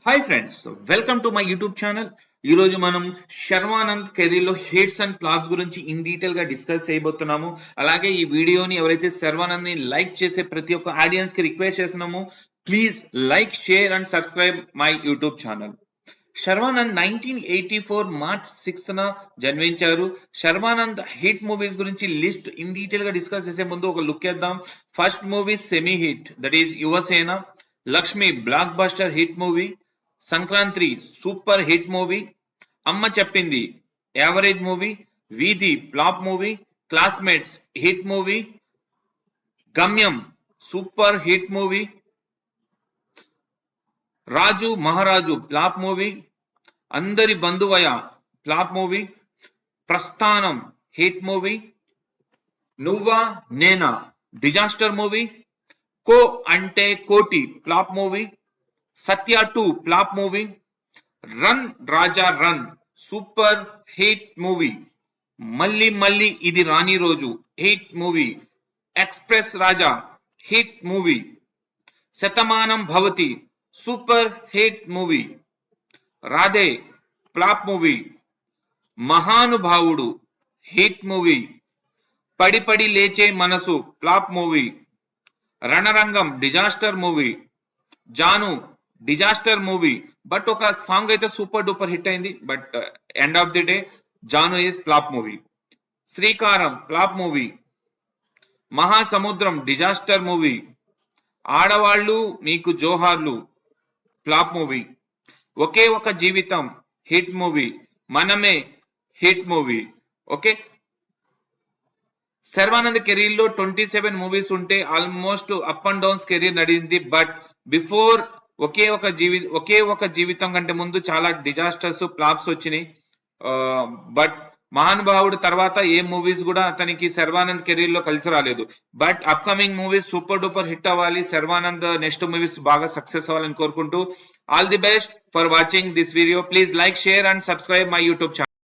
Hi friends, welcome to my YouTube channel. ఈ రోజు మనం శర్వానంద్ కెరీర్ లో హిట్స్ అండ్ ఫ్లాప్స్ గురించి ఇన్ డీటెయిల్ గా డిస్కస్ చేయబోతున్నాము. అలాగే ఈ వీడియోని ఎవరైతే శర్వానంద్ ని లైక్ చేసే ప్రతి ఒక్క ఆడియన్స్ కి రిక్వెస్ట్ చేస్తున్నాము, please like, share and subscribe my YouTube channel. Sharwanand 1984 March 6న జన్మించారు. శర్వానంద్ హిట్ మూవీస్ గురించి లిస్ట్ ఇన్ డీటెయిల్ గా డిస్కస్ చేసే ముందు ఒక లుక్ చేద్దాం. First movie semi hit, that is Yuvasena. Lakshmi blockbuster hit movie. Sankranti super hit movie. Amma Cheppindi average movie. Veedhi flop movie. Classmates hit movie. Gamyam super hit movie. Raju Maharaju flop movie. Andari Bandhuvaya flop movie. ప్రస్థానం hit movie. Nuvva Nena disaster movie. Ko Ante Koti flop movie. Satya 2 flop movie. Run Raja run super hit movie. Malli Malli Idi Rani Roju hit movie. Express Raja hit movie. Shatamanam Bhavati super hit movie. Radhe flop movie. Mahanubhavudu hit movie. Padi Padi Leche Manasu flop movie. Ranarangam disaster movie. Jaanu disaster movie, but ఒక song అయితే super duper hit అయింది. But end of the day Jaanu is flop movie. Sreekaram flop movie. Mahasamudram disaster movie. Aadavallu Meeku Joharlu flop movie. Oke Oka Jeevitham hit movie. Maname hit movie. Okay, Sharwanand career లో 27 movies ఉంటే almost up and downs career నడింది. But before Oke Oka Jeevitham కంటే ముందు చాలా disasters flops వచ్చినాయి. But మహానుభావుడు తర్వాత ఏ movies కూడా అతనికి శర్వానంద్ కెరీర్ లో కలిసి రాలేదు. But upcoming movies super duper hit అవ్వాలి, శర్వానంద్ నెక్స్ట్ మూవీస్ బాగా సక్సెస్ అవ్వాలని కోరుకుంటూ all the best for watching this video. Please like, share and subscribe my YouTube channel.